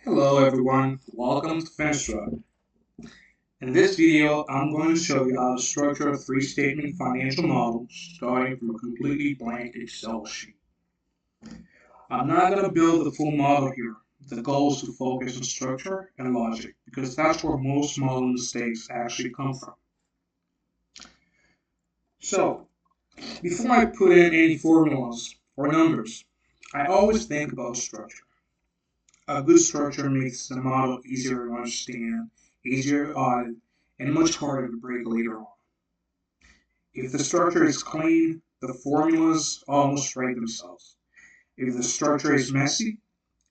Hello everyone, welcome to Finstruct. In this video, I'm going to show you how to structure a three-statement financial model starting from a completely blank Excel sheet. I'm not going to build the full model here. The goal is to focus on structure and logic because that's where most model mistakes actually come from. So, before I put in any formulas or numbers, I always think about structure. A good structure makes the model easier to understand, easier to audit, and much harder to break later on. If the structure is clean, the formulas almost write themselves. If the structure is messy,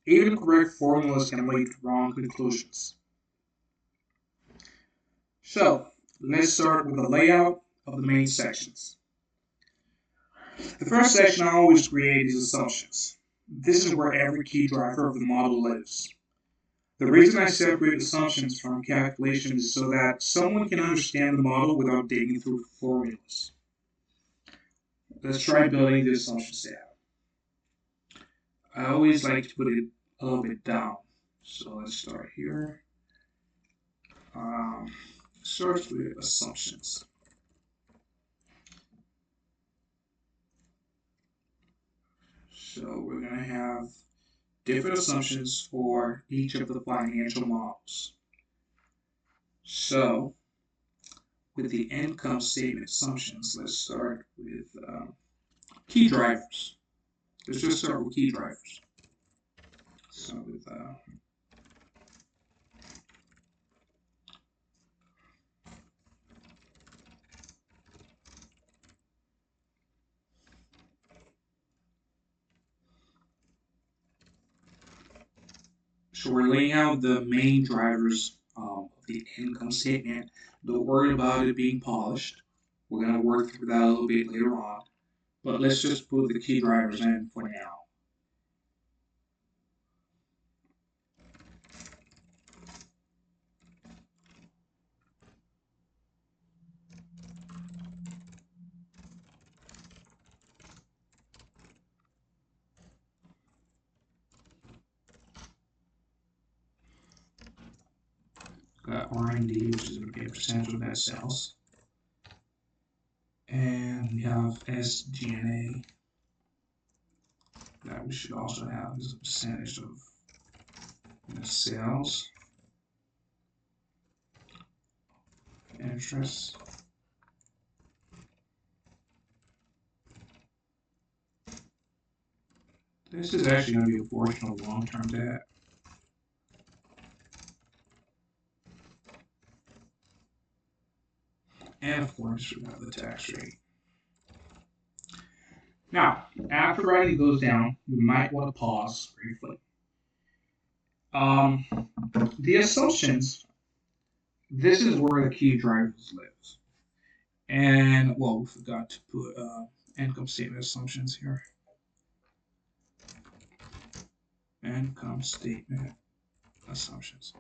even correct formulas can lead to wrong conclusions. So, let's start with the layout of the main sections. The first section I always create is assumptions. This is where every key driver of the model lives. The reason I separate assumptions from calculations is so that someone can understand the model without digging through formulas. Let's try building the assumptions tab. I always like to put it a little bit down. So let's start here. Um, Starts with assumptions. So we're going to have different assumptions for each of the financial models. So with the income statement assumptions, let's start with key drivers. Let's just start with key drivers. So with So we're laying out the main drivers of the income statement. Don't worry about it being polished. We're going to work through that a little bit later on. But let's just put the key drivers in for now. Got R&D, which is going to be a percentage of net sales. And we have SG&A that we should also have as a percentage of net sales. Interest. This is actually going to be a portion of long-term debt. And of course, we have the tax rate. Now, after writing those down, you might want to pause briefly. Um, the assumptions, this is where the key drivers lives. And, well, we forgot to put income statement assumptions here. Income statement assumptions.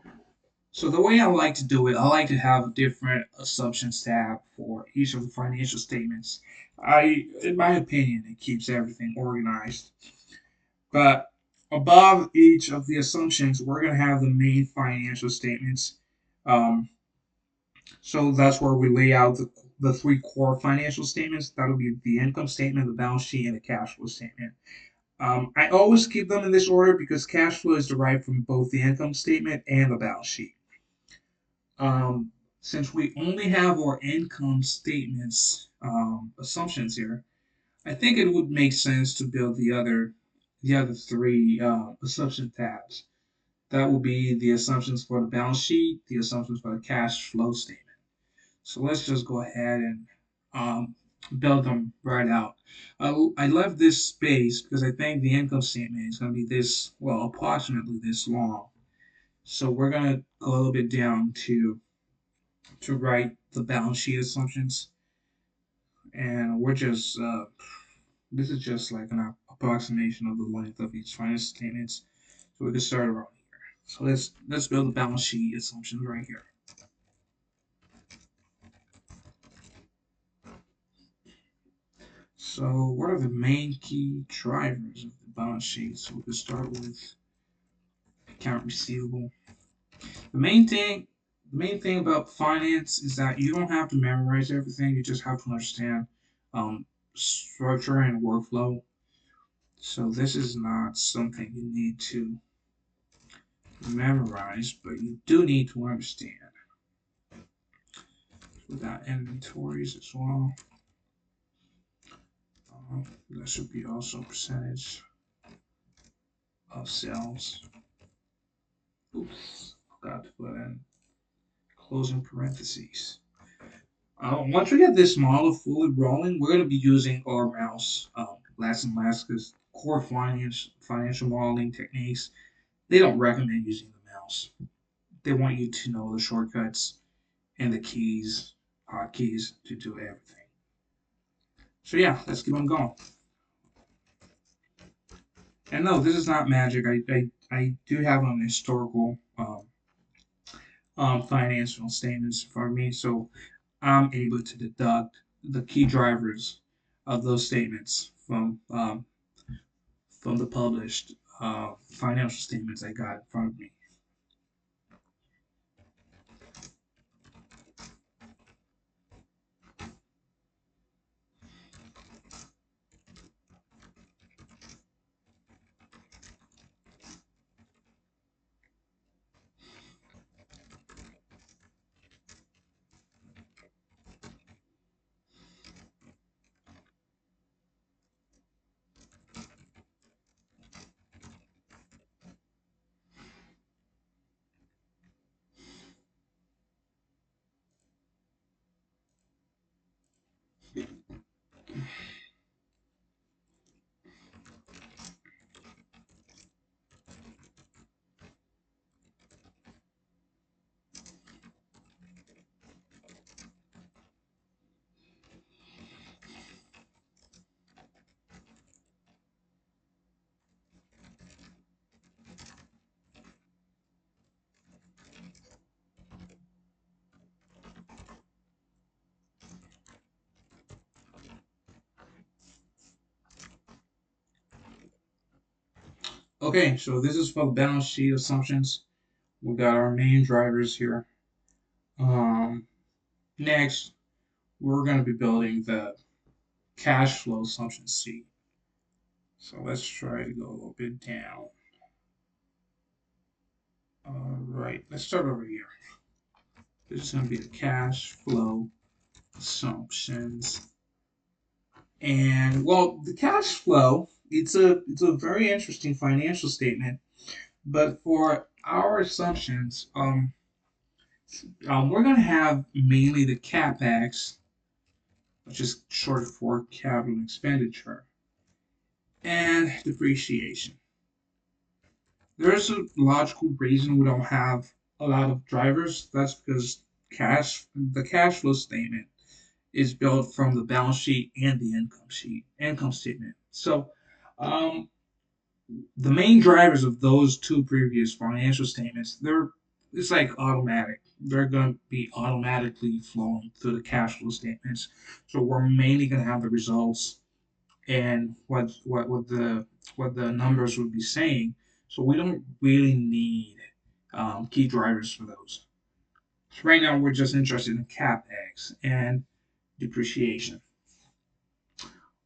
So the way I like to do it, I like to have different assumptions tab for each of the financial statements. In my opinion, it keeps everything organized. But above each of the assumptions, we're going to have the main financial statements. Um, so that's where we lay out the three core financial statements. That'll be the income statement, the balance sheet, and the cash flow statement. I always keep them in this order because cash flow is derived from both the income statement and the balance sheet. Since we only have our income statements assumptions here, I think it would make sense to build the other three assumption tabs. That will be the assumptions for the balance sheet, the assumptions for the cash flow statement. So let's just go ahead and build them right out. I left this space because I think the income statement is going to be this, well, approximately this long. So we're going to go a little bit down to write the balance sheet assumptions. And we're just, this is just like an approximation of the length of each financial statements. So we can start around here. So let's build the balance sheet assumptions right here. So what are the main key drivers of the balance sheet? So we can start with account receivable. The main thing, the main thing about finance is that you don't have to memorize everything. You just have to understand structure and workflow. So this is not something you need to memorize, but you do need to understand. We got inventories as well. That should be also percentage of sales. Oops, forgot to put in closing parentheses. Once we get this model fully rolling, we're going to be using our mouse less and less because core financial modeling techniques, they don't recommend using the mouse. They want you to know the shortcuts and the keys, hotkeys to do everything. So yeah, let's keep on going. And no, this is not magic. I do have an historical financial statements for me, so I'm able to deduct the key drivers of those statements from the published financial statements I got in front of me. Okay, so this is for the balance sheet assumptions. We got our main drivers here. Um, Next, we're going to be building the cash flow assumption sheet. So let's try to go a little bit down. All right, let's start over here. This is going to be the cash flow assumptions. And well, the cash flow, it's a very interesting financial statement, but for our assumptions, we're going to have mainly the capex, which is short for capital expenditure, and depreciation. There's a logical reason we don't have a lot of drivers. That's because the cash flow statement is built from the balance sheet and the income statement. So, um, the main drivers of those two previous financial statements, it's like automatic. They're going to be automatically flowing through the cash flow statements. So we're mainly going to have the results and what the numbers would be saying. So we don't really need key drivers for those. So right now we're just interested in capex and depreciation.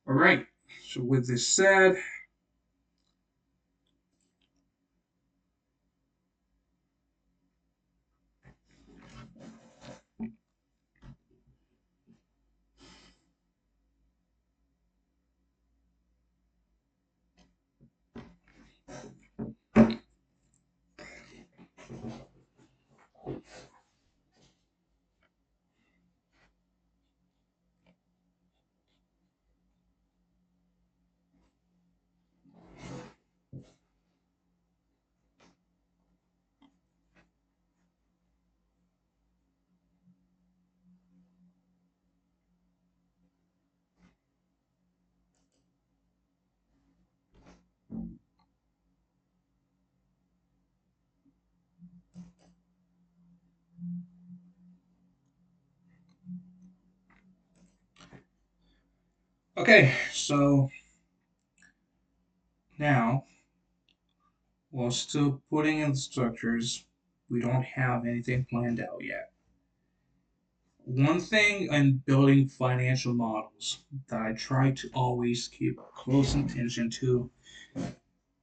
All right. So with this said, okay. So now while still putting in the structures. We don't have anything planned out yet. One thing in building financial models that I try to always keep close attention to,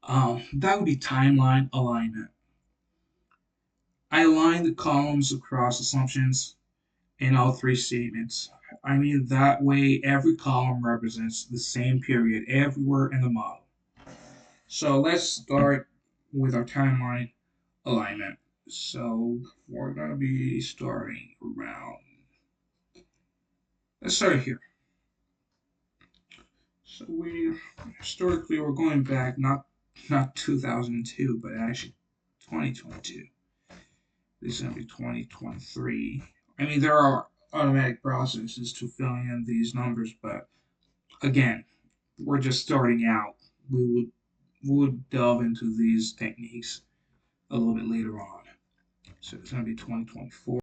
that would be timeline alignment. I align the columns across assumptions in all three statements. I mean, that way every column represents the same period everywhere in the model. So let's start with our timeline alignment. So we're going to be starting around, let's start here. So we historically we're going back not 2002, but actually 2022. This is going to be 2023. I mean, there are automatic processes to filling in these numbers, but again, we're just starting out. We would delve into these techniques a little bit later on. So it's going to be 2024.